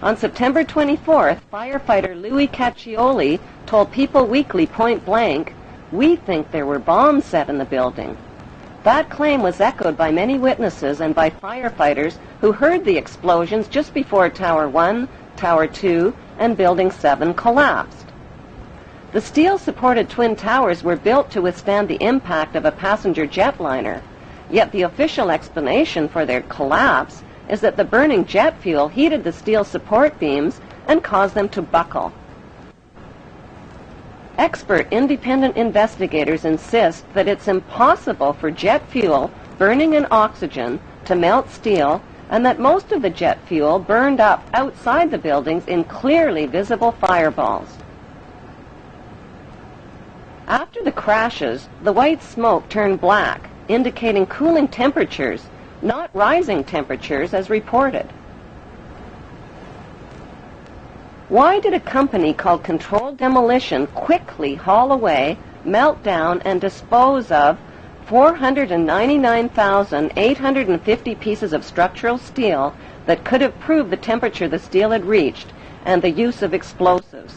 On September 24th, firefighter Louis Caccioli told People Weekly point blank, "We think there were bombs set in the building." That claim was echoed by many witnesses and by firefighters who heard the explosions just before Tower 1, Tower 2, and Building 7 collapsed. The steel-supported twin towers were built to withstand the impact of a passenger jetliner, yet the official explanation for their collapse is that the burning jet fuel heated the steel support beams and caused them to buckle. Expert independent investigators insist that it's impossible for jet fuel burning in oxygen to melt steel, and that most of the jet fuel burned up outside the buildings in clearly visible fireballs. After the crashes, the white smoke turned black, indicating cooling temperatures, not rising temperatures as reported. Why did a company called Controlled Demolition quickly haul away, melt down, and dispose of 499,850 pieces of structural steel that could have proved the temperature the steel had reached and the use of explosives?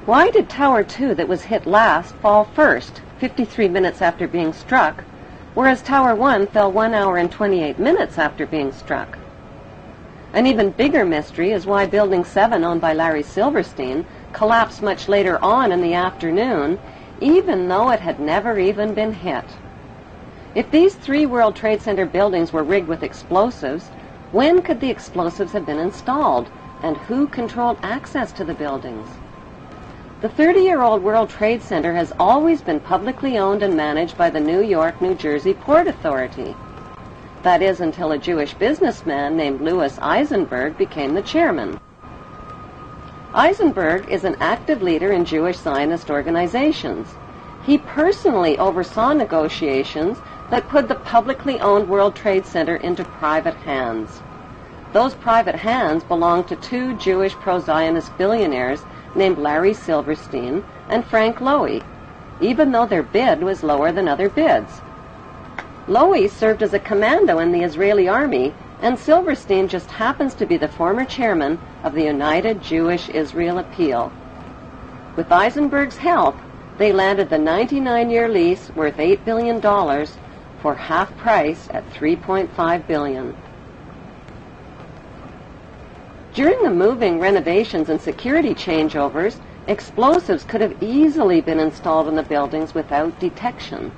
Why did Tower 2 that was hit last fall first, 53 minutes after being struck, whereas Tower 1 fell 1 hour and 28 minutes after being struck? An even bigger mystery is why Building 7, owned by Larry Silverstein, collapsed much later on in the afternoon, even though it had never even been hit. If these 3 World Trade Center buildings were rigged with explosives, when could the explosives have been installed, and who controlled access to the buildings? The 30-year-old World Trade Center has always been publicly owned and managed by the New York, New Jersey Port Authority. That is, until a Jewish businessman named Louis Eisenberg became the chairman. Eisenberg is an active leader in Jewish Zionist organizations. He personally oversaw negotiations that put the publicly owned World Trade Center into private hands. Those private hands belonged to 2 Jewish pro-Zionist billionaires named Larry Silverstein and Frank Lowy, even though their bid was lower than other bids. Lowy served as a commando in the Israeli army, and Silverstein just happens to be the former chairman of the United Jewish Israel Appeal. With Eisenberg's help, they landed the 99-year lease worth $8 billion for half price at $3.5 billion. During the moving, renovations, and security changeovers, explosives could have easily been installed in the buildings without detection.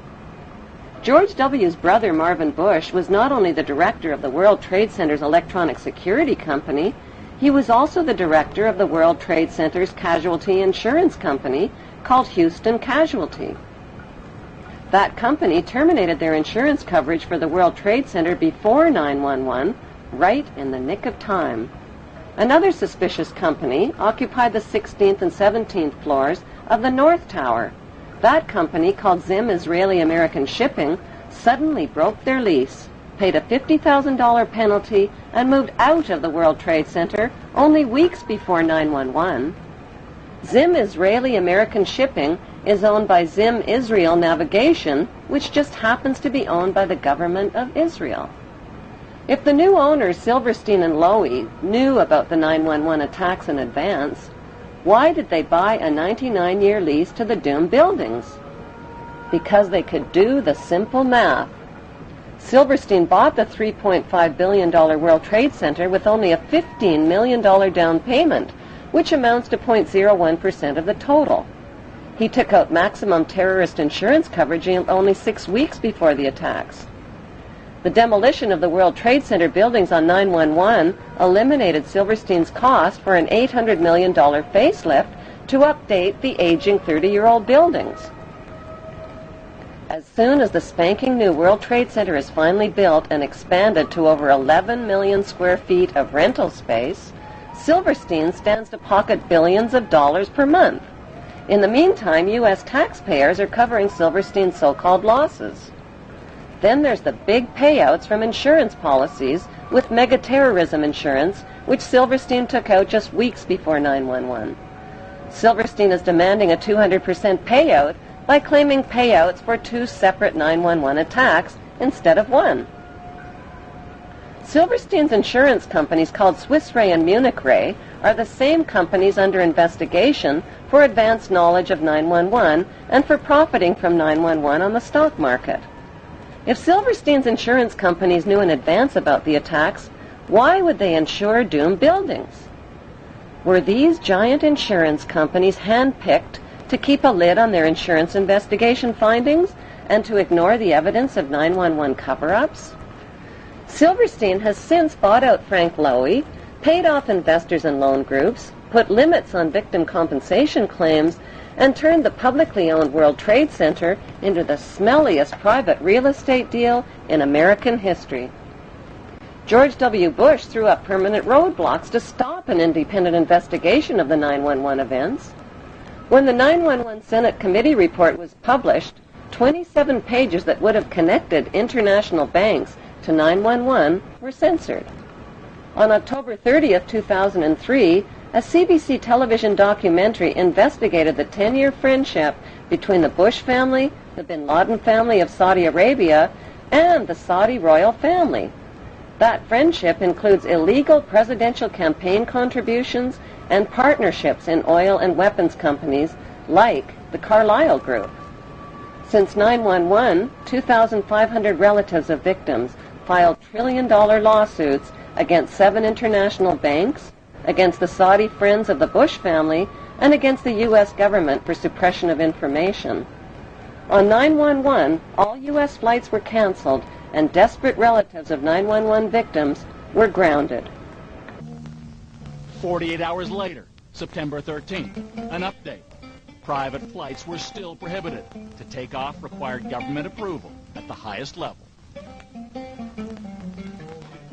George W.'s brother, Marvin Bush, was not only the director of the World Trade Center's electronic security company, he was also the director of the World Trade Center's casualty insurance company called Houston Casualty. That company terminated their insurance coverage for the World Trade Center before 9/11, right in the nick of time. Another suspicious company occupied the 16th and 17th floors of the North Tower. That company, called Zim Israeli American Shipping, suddenly broke their lease, paid a $50,000 penalty, and moved out of the World Trade Center only weeks before 9/11. Zim Israeli American Shipping is owned by Zim Israel Navigation, which just happens to be owned by the government of Israel. If the new owners, Silverstein and Lowy, knew about the 9/11 attacks in advance, why did they buy a 99-year lease to the doomed buildings? Because they could do the simple math. Silverstein bought the $3.5 billion World Trade Center with only a $15 million down payment, which amounts to 0.01% of the total. He took out maximum terrorist insurance coverage only 6 weeks before the attacks. The demolition of the World Trade Center buildings on 9/11 eliminated Silverstein's cost for an $800 million facelift to update the aging 30-year-old buildings. As soon as the spanking new World Trade Center is finally built and expanded to over 11 million square feet of rental space, Silverstein stands to pocket billions of dollars per month. In the meantime, U.S. taxpayers are covering Silverstein's so-called losses. Then there's the big payouts from insurance policies with mega-terrorism insurance, which Silverstein took out just weeks before 9/11. Silverstein is demanding a 200% payout by claiming payouts for 2 separate 9/11 attacks instead of 1. Silverstein's insurance companies, called Swiss Re and Munich Re, are the same companies under investigation for advanced knowledge of 911 and for profiting from 911 on the stock market. If Silverstein's insurance companies knew in advance about the attacks, why would they insure doomed buildings? Were these giant insurance companies handpicked to keep a lid on their insurance investigation findings and to ignore the evidence of 911 cover-ups? Silverstein has since bought out Frank Lowy, paid off investors and loan groups, put limits on victim compensation claims, and turned the publicly owned World Trade Center into the smelliest private real estate deal in American history. George W. Bush threw up permanent roadblocks to stop an independent investigation of the 911 events. When the 911 Senate Committee report was published, 27 pages that would have connected international banks to 911 were censored. On October 30th, 2003, a CBC television documentary investigated the 10-year friendship between the Bush family, the bin Laden family of Saudi Arabia, and the Saudi royal family. That friendship includes illegal presidential campaign contributions and partnerships in oil and weapons companies like the Carlyle Group. Since 911, 2,500 relatives of victims filed trillion-dollar lawsuits against 7 international banks, against the Saudi friends of the Bush family, and against the U.S. government for suppression of information. On 911, all U.S. flights were canceled, and desperate relatives of 911 victims were grounded. 48 hours later, September 13th, an update. Private flights were still prohibited. To take off required government approval at the highest level.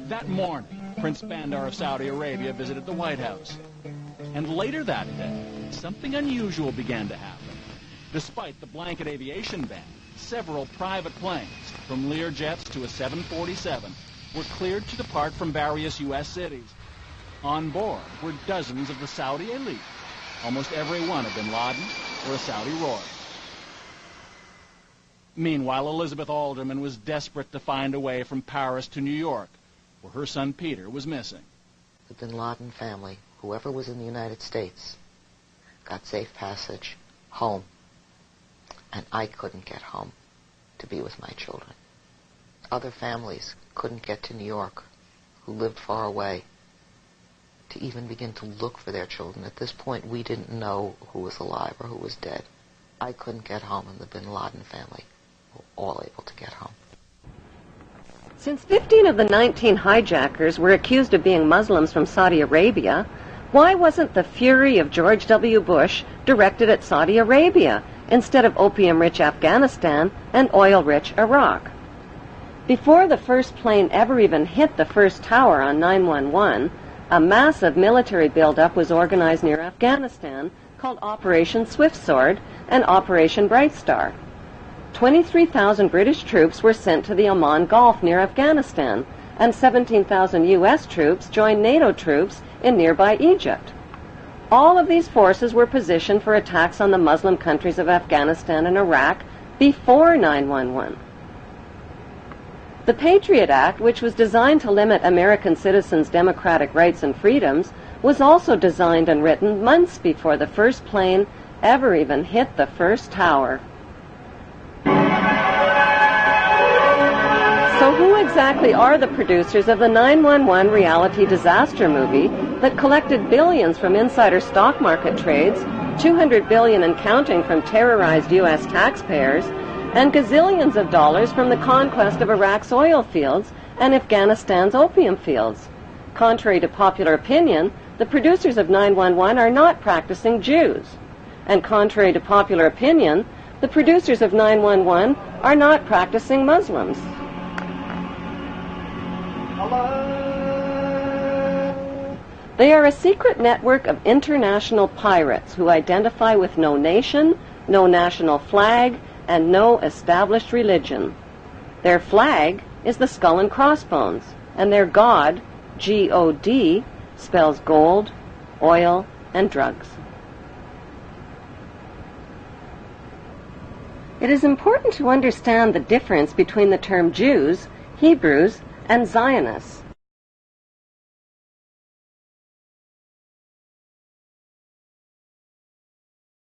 That morning, Prince Bandar of Saudi Arabia visited the White House. And later that day, something unusual began to happen. Despite the blanket aviation ban, several private planes, from Learjets to a 747, were cleared to depart from various U.S. cities. On board were dozens of the Saudi elite, almost every one a bin Laden or a Saudi royal. Meanwhile, Elizabeth Alderman was desperate to find a way from Paris to New York, where her son Peter was missing. The bin Laden family, whoever was in the United States, got safe passage home. And I couldn't get home to be with my children. Other families couldn't get to New York, who lived far away, to even begin to look for their children. At this point, we didn't know who was alive or who was dead. I couldn't get home, and the bin Laden family were all able to get home. Since 15 of the 19 hijackers were accused of being Muslims from Saudi Arabia, why wasn't the fury of George W. Bush directed at Saudi Arabia instead of opium-rich Afghanistan and oil-rich Iraq? Before the first plane ever even hit the first tower on 911, a massive military buildup was organized near Afghanistan called Operation Swift Sword and Operation Bright Star. 23,000 British troops were sent to the Oman Gulf near Afghanistan, and 17,000 U.S. troops joined NATO troops in nearby Egypt. All of these forces were positioned for attacks on the Muslim countries of Afghanistan and Iraq before 911. The Patriot Act, which was designed to limit American citizens' democratic rights and freedoms, was also designed and written months before the first plane ever even hit the first tower. So who exactly are the producers of the 911 reality disaster movie that collected billions from insider stock market trades, $200 billion and counting from terrorized U.S. taxpayers, and gazillions of dollars from the conquest of Iraq's oil fields and Afghanistan's opium fields? Contrary to popular opinion, the producers of 911 are not practicing Jews. And contrary to popular opinion, the producers of 911 are not practicing Muslims. They are a secret network of international pirates who identify with no nation, no national flag, and no established religion. Their flag is the skull and crossbones, and their god, G-O-D, spells gold, oil, and drugs. It is important to understand the difference between the term Jews, Hebrews, and Zionists.